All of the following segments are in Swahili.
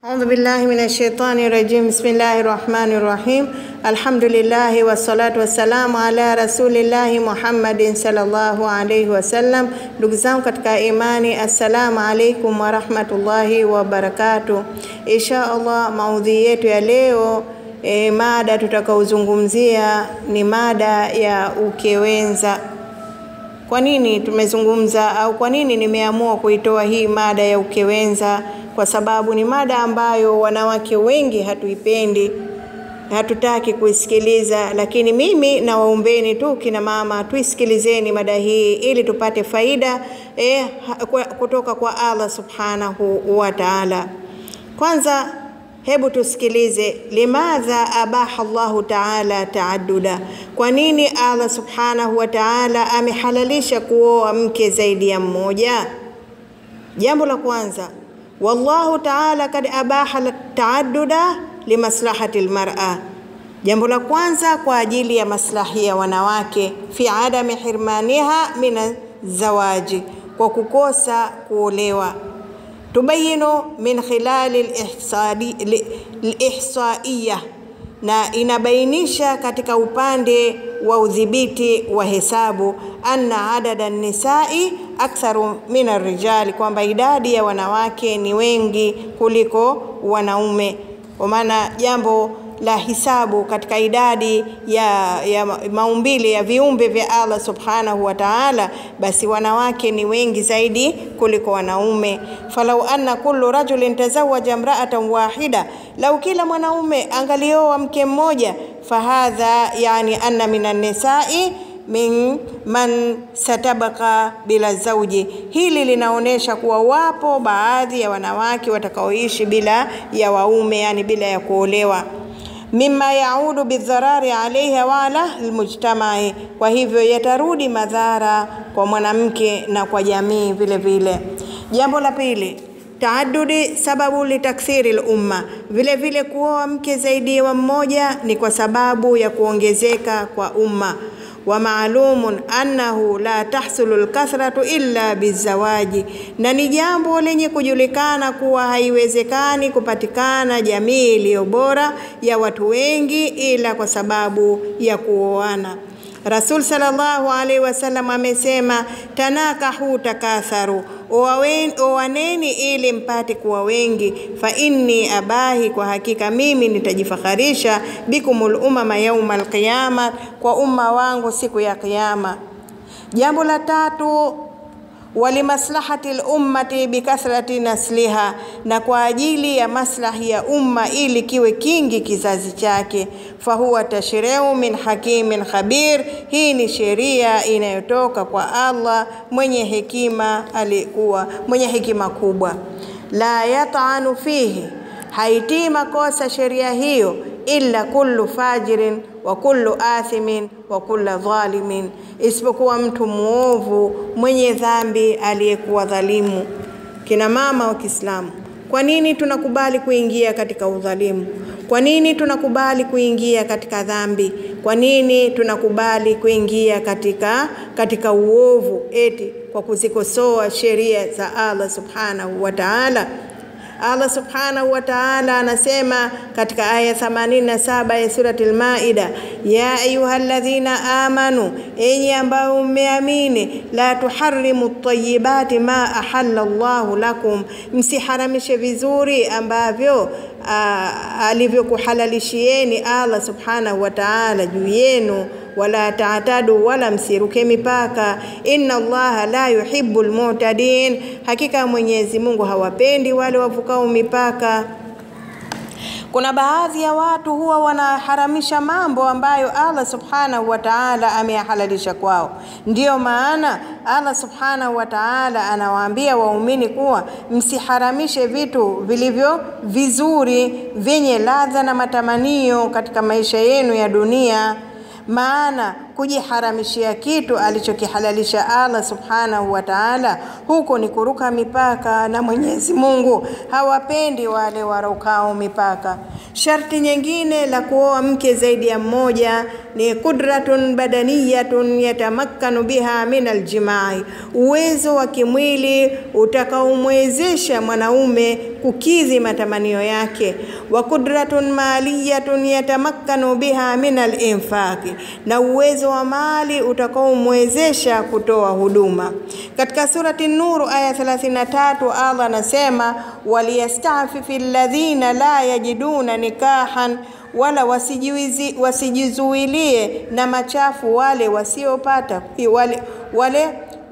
أعوذ بالله من الشيطان الرجيم. بسم الله الرحمن الرحيم. الحمد لله والصلاة والسلام على رسول الله محمد صلى الله عليه وسلم. Ndugu zangu katika imani, assalamu alaikum wa rahmatullahi wa barakatuh. Insha Allah maudhui yetu ya leo, mada tutakaozungumzia ni mada ya ukewenza. Kwa nini tumezungumza au kwa nini nimeamua kuitoa hii mada ya ukewenza? Kwa sababu ni mada ambayo wanawake wengi hatuipendi, hatutaki kuisikiliza, lakini mimi na waombeni tu kina mama tuisikilizeni mada hii ili tupate faida kutoka kwa Allah subhanahu wa ta'ala. Kwanza hebu tusikilize, limadha abaha Allahu ta'ala taadduda. Kwa nini Allah subhanahu wa ta'ala amehalalisha kuoa mke zaidi ya mmoja? Jambo la kwanza, wallahu ta'ala kad abaha taadduda limaslahati almar'a. Jambo la kwanza, kwa ajili ya maslahi ya wanawake, fi adami hirmaniha min zawaji, kwa kukosa kuolewa. Tubayinu min khilali al-ihsaiyya, na inabainisha katika upande wa udhibiti wa hesabu, anna adada nisai aktharu min ar-rijali, kwamba idadi ya wanawake ni wengi kuliko wanaume. Kwa maana jambo la hisabu katika idadi ya maumbile ya viumbe vya Allah subhanahu wa ta'ala, basi wanawake ni wengi zaidi kuliko wanaume. Falau anna kullu rajulin tazawaja imra'atan wahida, lau kila mwanaume angalioa mke mmoja, fahadha yani anna minan nisa'i min man satabaka bila zauji. Hili linaonesha kuwa wapo baadhi ya wanawake watakaoishi bila ya waume, yani bila ya kuolewa. Mimma yaudu bidharari alaiha wa ala almujtamai, kwa hivyo yatarudi madhara kwa mwanamke na kwa jamii vile vile. Jambo la pili, taaddudi sababu litakthiri al-umma. Vile vile kuoa mke zaidi ya mmoja ni kwa sababu ya kuongezeka kwa umma. Wa ma'lumun annahu la tahsulu al-kathratu illa bizawaji, na ni jambo lenye kujulikana kuwa haiwezekani kupatikana jamii iliyo bora ya watu wengi ila kwa sababu ya kuoana. Rasul sallallahu alaihi wasallam amesema, tanakahu takatharu, oaneni ili mpate kuwa wengi, fa inni abahi, kwa hakika mimi nitajifakharisha, bikumul umama yaumal qiyama, kwa umma wangu siku ya kiyama. Jambo la tatu, walimaslahati al-ummati bikathrati nasliha, na kwa ajili ya maslahi ya umma ili kiwe kingi kizazi chake. Fahuwa tashri'u min hakimin khabir, hii ni sheria inayotoka kwa Allah mwenye hekima, alikuwa mwenye hekima kubwa. La yat'anu fihi, haitii makosa sheria hiyo, illa kullu fajirin wa kullu athimin wa kullu dhalimin, isipokuwa mtu muovu mwenye dhambi aliyekuwa dhalimu. Kina mama wa Kiislamu, kwa nini tunakubali kuingia katika udhalimu? Kwa nini tunakubali kuingia katika dhambi? Kwa nini tunakubali kuingia katika uovu eti kwa kuzikosoa sheria za Allah subhanahu wa ta'ala? Allah subhanahu wa ta'ala anasema katika aya 87 ya surati al-Maida, ya ayyuhalladhina amanu, enyi ambao mmeamini, la tuharrimu at-tayyibati ma ahalla Allahu lakum, msiharamishe vizuri ambavyo alivyokuhalalishieni Allah subhanahu wa ta'ala juu yenu. Wala ta'tadu, wala msiruke mipaka. Inna Allaha la yuhibbul mu'tadin, hakika Mwenyezi Mungu hawapendi wale wavukao mipaka. Kuna baadhi ya watu huwa wanaharamisha mambo ambayo Allah subhanahu wa ta'ala ameyahalalisha kwao. Ndiyo maana Allah subhanahu wa ta'ala anawaambia waumini kuwa msiharamishe vitu vilivyo vizuri vyenye ladha na matamanio katika maisha yenu ya dunia. Maana kujiharamishia kitu alichokihalalisha Allah subhanahu wa ta'ala, huko ni kuruka mipaka, na Mwenyezi Mungu hawapendi wale warukao mipaka. Sharti nyingine la kuoa mke zaidi ya mmoja ni qudratun badaniyatun yatamakkanu biha min aljimai, uwezo wa kimwili utakaomwezesha mwanaume kukidhi matamanio yake. Wa qudratun maliyatun yatamakkanu biha min alinfaqi, na uwezo wa mali utakaomwezesha kutoa huduma. Katika surati An-Nur aya 33 Allah anasema waliyastafifi alladhina la yajiduna nikahan, wala wasijizuilie na machafu wale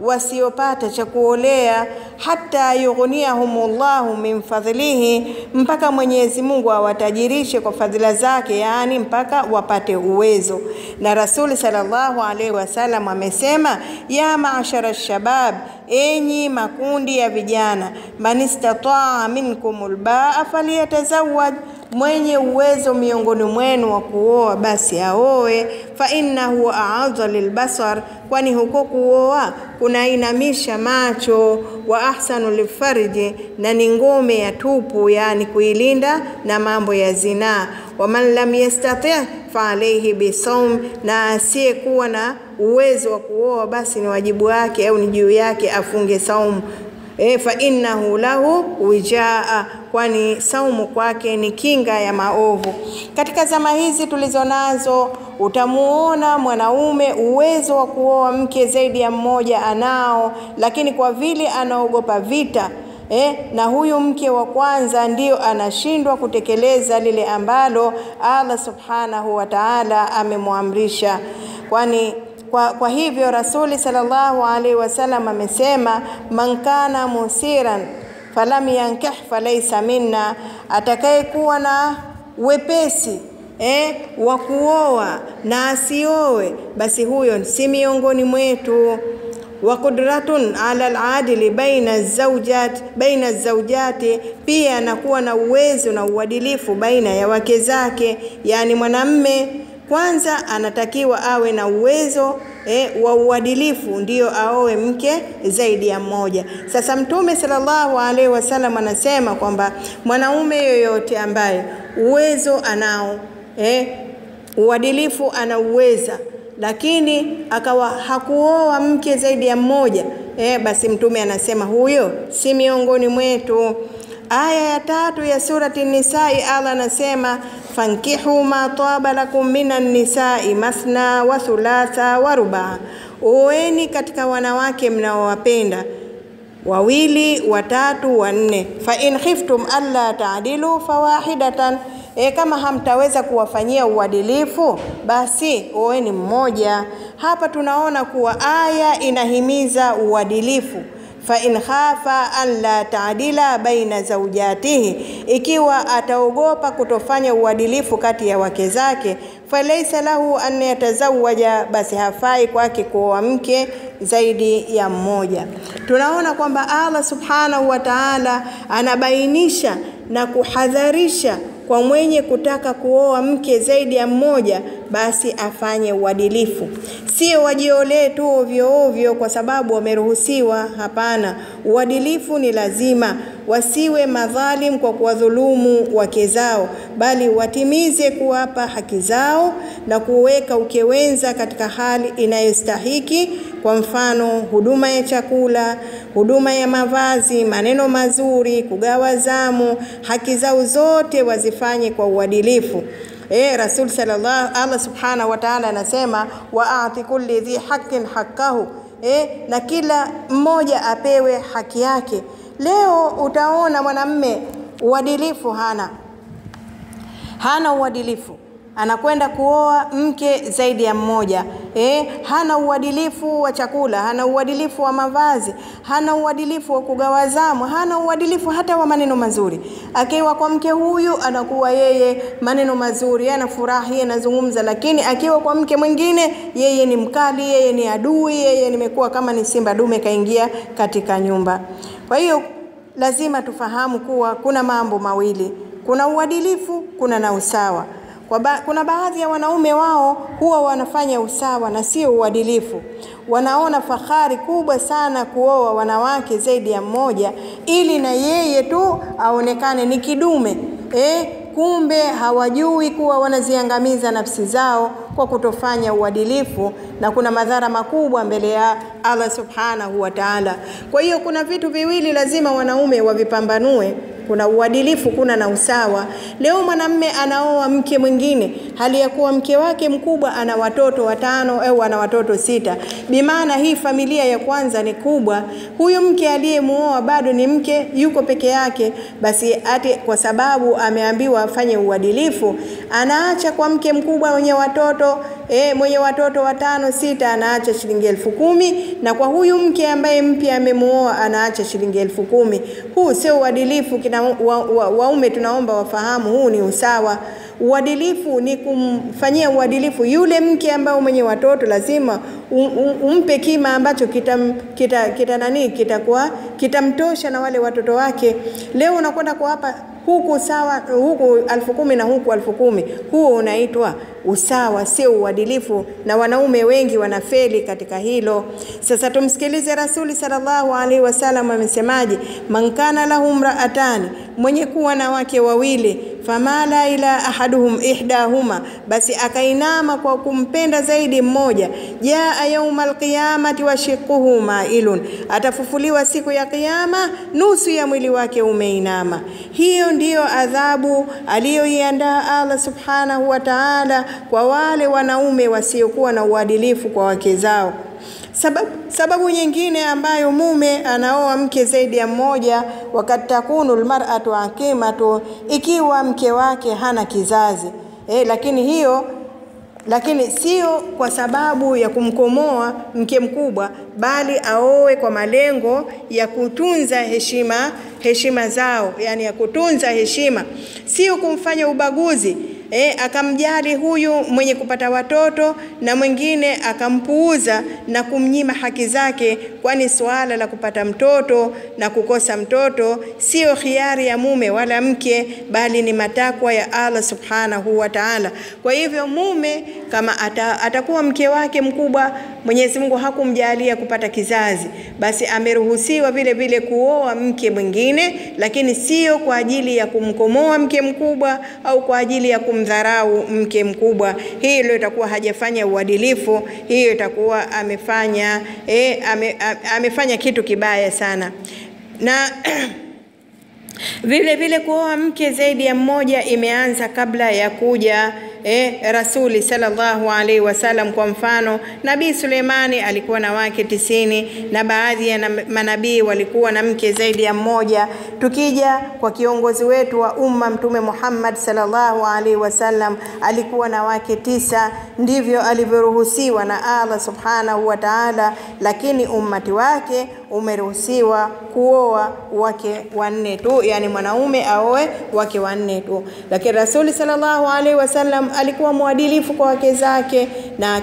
wasiopata cha kuolea, hata yughniyahumullahu min fadlihi, mpaka Mwenyezi Mungu awatajirishe kwa fadhila zake, yani mpaka wapate uwezo. Na Rasuli sallallahu alaihi wasallam amesema ya ma'ashara shabab, enyi makundi ya vijana, man istata'a minkumul ba'a falyatazawwaj, mwenye uwezo miongoni mwenu wa kuoa basi aoe. Fa innahu a'adha lilbasar, kwani huko kuoa kunainamisha macho. Wa ahsanu lifarji, na ni ngome ya tupu, yani kuilinda na mambo ya zinaa. Wa man lam yastati' fa alayhi bisawm, na asiyekuwa na uwezo wa kuoa basi ni wajibu wake au ni juu yake afunge saumu. Fa innahu lahu wijaa, kwani saumu kwake ni kinga ya maovu. Katika zama hizi tulizonazo utamuona mwanaume uwezo wa kuoa mke zaidi ya mmoja anao, lakini kwa vile anaogopa vita na huyu mke wa kwanza ndio anashindwa kutekeleza lile ambalo Allah subhanahu wa ta'ala amemwamrisha. Kwa hivyo Rasuli sallallahu alaihi wasallam amesema man kana musiran falam yankih falaysa minna, atakayekuwa na wepesi wa kuoa na asioe basi huyo si miongoni mwetu. Wa qudratun ala al-adli baina az-zawjati, pia anakuwa na uwezo na uadilifu baina ya wake zake, yani mwanamme kwanza anatakiwa awe na uwezo wa uadilifu ndio aoe mke zaidi ya mmoja. Sasa Mtume sallallahu alaihi wasallam anasema kwamba mwanaume yoyote ambaye uwezo anao, uadilifu anauweza, lakini akawa hakuoa mke zaidi ya mmoja, basi Mtume anasema huyo si miongoni mwetu. Aya ya 3 ya surati An-Nisa'i Allah anasema fankihu ma taba lakum minan nisa'i masna wa thulatha wa ruba, oeni katika wanawake mnaowapenda 2, 3, 4. Fa in khiftum alla ta'dilu fawahidatan, kama hamtaweza kuwafanyia uadilifu basi oeni mmoja. Hapa tunaona kuwa aya inahimiza uadilifu. Fa in khafa an la ta'dila baina zawjatihi, ikiwa ataogopa kutofanya uadilifu kati ya wake zake, falaysa lahu an yatazawwaja, basi hafai kwake kuoa mke zaidi ya mmoja. Tunaona kwamba Allah subhanahu wa ta'ala anabainisha na kuhadharisha kwa mwenye kutaka kuoa mke zaidi ya mmoja basi afanye uadilifu. Sio wajiolee tu ovyo ovyo kwa sababu wameruhusiwa, hapana. Uadilifu ni lazima, wasiwe madhalim kwa kuwadhulumu wake zao, bali watimize kuwapa haki zao na kuweka ukewenza katika hali inayostahiki. Kwa mfano huduma ya chakula, huduma ya mavazi, maneno mazuri, kugawa zamu, haki zao zote wazifanye kwa uadilifu. Rasul sallallahu Allah subhanahu wa ta'ala anasema wa'ati kulli dhi haqqin haqqahu, na kila mmoja apewe haki yake. Leo utaona mwanamme uadilifu hana uadilifu, anakwenda kuoa mke zaidi ya mmoja. Hana uadilifu wa chakula, hana uadilifu wa mavazi, hana uadilifu wa kugawa zamu, hana uadilifu hata wa maneno mazuri. Akiwa kwa mke huyu anakuwa yeye maneno mazuri, anafurahi, anazungumza, lakini akiwa kwa mke mwingine yeye ni mkali, yeye ni adui, yeye nimekuwa kama ni simba dume kaingia katika nyumba. Kwa hiyo lazima tufahamu kuwa kuna mambo mawili, kuna uadilifu, kuna na usawa. Kuna baadhi ya wanaume wao huwa wanafanya usawa na sio uadilifu. Wanaona fahari kubwa sana kuoa wanawake zaidi ya mmoja ili na yeye tu aonekane ni kidume. kumbe hawajui kuwa wanaziangamiza nafsi zao kwa kutofanya uadilifu, na kuna madhara makubwa mbele ya Allah subhanahu wa ta'ala. Kwa hiyo kuna vitu viwili lazima wanaume wavipambanue, kuna uadilifu, kuna na usawa. Leo mwanamume anaoa mke mwingine hali ya kuwa mke wake mkubwa ana watoto 5 au ana watoto 6. Bimaana hii familia ya kwanza ni kubwa, huyu mke aliyemuoa bado ni mke, yuko peke yake. Basi ati kwa sababu ameambiwa afanye uadilifu, anaacha kwa mke mkubwa mwenye watoto mwenye watoto 5 6 anaacha shilingi 10,000, na kwa huyu mke ambaye mpya amemuoa anaacha shilingi 10,000. Huu sio uadilifu. Waume tunaomba wafahamu, huu ni usawa. Uadilifu ni kumfanyia uadilifu yule mke ambaye mwenye watoto, lazima umpe kima ambacho kitakuwa kitamtosha na wale watoto wake. Leo unakwenda kwa hapa huku sawa, huku 10,000 na huku 10,000, huo unaitwa usawa, sio uadilifu, na wanaume wengi wanafeli katika hilo. Sasa tumsikilize Rasuli sallallahu alaihi wasallam amesemaje: man kana lahum ra'atani, mwenye kuwa na wake wawili, famala ila ahaduhum ihdahuma, basi akainama kwa kumpenda zaidi mmoja, jaa yaumal qiyamati wa shiquhu mailun, atafufuliwa siku ya kiyama nusu ya mwili wake umeinama. Hiyo ndiyo adhabu aliyoiandaa Allah subhanahu wa ta'ala kwa wale wanaume wasiokuwa na uadilifu kwa wake zao. Sababu nyingine ambayo mume anaoa mke zaidi ya mmoja, wakati takunu almar'atu aqimatu, ikiwa mke wake hana kizazi. Lakini sio kwa sababu ya kumkomoa mke mkubwa, bali aoe kwa malengo ya kutunza heshima zao, yani ya kutunza heshima, sio kumfanya ubaguzi. Akamjali huyu mwenye kupata watoto na mwingine akampuuza na kumnyima haki zake, kwani swala la kupata mtoto na kukosa mtoto sio khiari ya mume wala mke, bali ni matakwa ya Allah subhanahu wa ta'ala. Kwa hivyo mume kama atakuwa mke wake mkubwa Mwenyezi Mungu hakumjalia kupata kizazi, basi ameruhusiwa vile vile kuoa mke mwingine, lakini sio kwa ajili ya kumkomoa mke mkubwa au kwa ajili ya kumdharau mke mkubwa. Hilo itakuwa hajafanya uadilifu, hiyo itakuwa amefanya kitu kibaya sana. Na vile vile kuoa mke zaidi ya mmoja imeanza kabla ya kuja Rasuli sallallahu alaihi wasallam. Kwa mfano, Nabii Suleimani alikuwa na wake 90 na baadhi ya manabii walikuwa na mke zaidi ya mmoja. Tukija kwa kiongozi wetu wa umma Mtume Muhammad sallallahu alaihi wasallam, alikuwa na wake 9, ndivyo alivyoruhusiwa na Allah subhanahu wa ta'ala, lakini ummati wake umeruhusiwa kuoa wake 4 tu, yani mwanaume aoe wake 4 tu. Lakini Rasuli sallallahu alaihi wasallam alikuwa mwadilifu kwa wake zake, na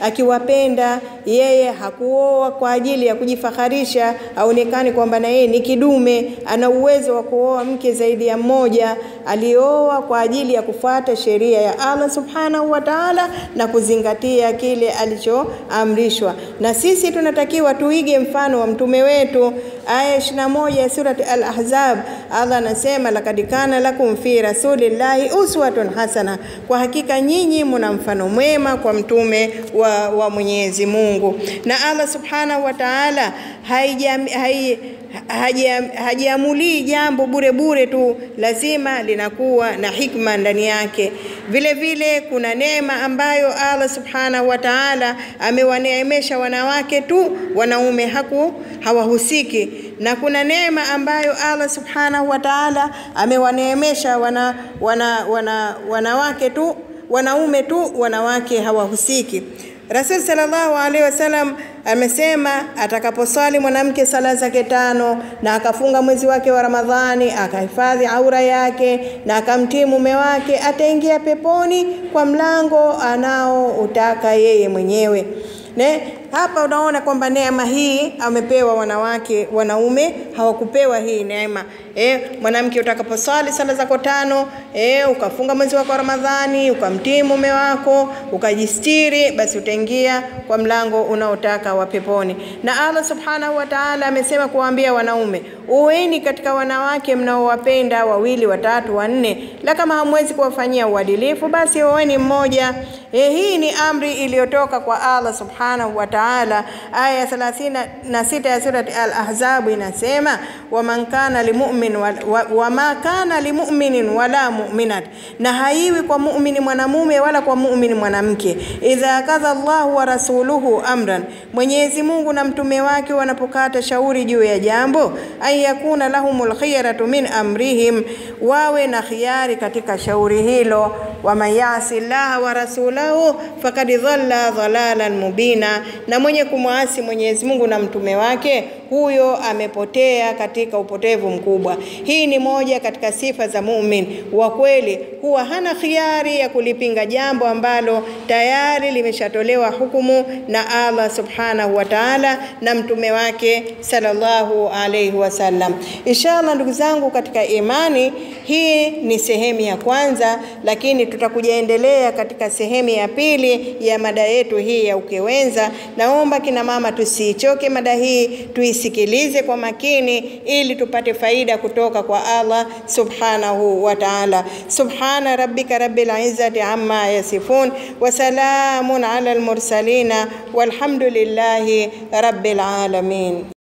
akiwapenda yeye hakuoa kwa ajili ya kujifakharisha aonekane kwamba na yeye ni kidume, ana uwezo wa kuoa mke zaidi ya mmoja. Alioa kwa ajili ya kufuata sheria ya Allah subhanahu wa ta'ala na kuzingatia kile alichoamrishwa. Na sisi tunatakiwa tuige mfano wa mtume wetu. Aya 21 ya surati Al-Ahzab, Allah anasema laqad kana lakum fi rasulillahi uswatun hasana, kwa hakika nyinyi mna mfano mwema kwa mtume wa Mwenyezi Mungu. Na Allah subhanahu wa ta'ala hajiamuli jambo bure tu, lazima linakuwa na hikma ndani yake. Vile vile kuna neema ambayo Allah subhanahu wa ta'ala amewaneemesha wanawake tu, wanaume hawahusiki. Na kuna neema ambayo Allah subhanahu wa ta'ala amewaneemesha wanawake tu, wanaume tu, wanawake hawahusiki. Rasul sallallahu alaihi wasallam amesema atakaposali mwanamke sala zake 5 na akafunga mwezi wake wa Ramadhani, akahifadhi aura yake na akamtii mume wake, ataingia peponi kwa mlango anaoutaka yeye mwenyewe. Hapa unaona kwamba neema hii amepewa wanawake, wanaume hawakupewa hii neema. Mwanamke utakaposali sala zako 5, ukafunga mwezi wako wa Ramadhani, ukamtii mume wako, ukajistiri, basi utaingia kwa mlango unaotaka wa peponi. Na Allah subhanahu wa ta'ala amesema kuambia wanaume, uweni katika wanawake mnaowapenda 2, 3, 4. La kama hamwezi kuwafanyia uadilifu, basi uweni mmoja. Hii ni amri iliyotoka kwa Allah subhanahu wa ta'ala. Aya 36 ya surati Al-Ahzab inasema, waman kana limu'min wama kana limu'minin wala mu'minat, na haiwi kwa muumini mwanamume wala kwa muumini mwanamke, idha kadha Allahu wa rasuluhu amran, Mwenyezi Mungu na mtume wake wanapokata shauri juu ya jambo, ayakuna lahumul khiyaratu min amrihim, wawe na khiari katika shauri hilo. Wa mayasi Allah wa rasulahu faqad dhalla dhalalan mubina, na mwenye kumwasi Mwenyezi Mungu na mtume wake, huyo amepotea katika upotevu mkubwa. Hii ni moja katika sifa za muumini wa kweli, huwa hana khiari ya kulipinga jambo ambalo tayari limeshatolewa hukumu na Allah subhanahu wa ta'ala na mtume wake sallallahu alayhi wasallam. Inshallah ndugu zangu katika imani, hii ni sehemu ya kwanza, lakini tutakuja endelea katika sehemu ya pili ya mada yetu hii ya ukewenza. Naomba kina mama tusichoke mada hii, tuisikilize kwa makini ili tupate faida kutoka kwa Allah subhanahu wa ta'ala. Subhana rabbika rabbil izzati amma yasifun wa salamun ala al mursalin walhamdulillahi rabbil alamin.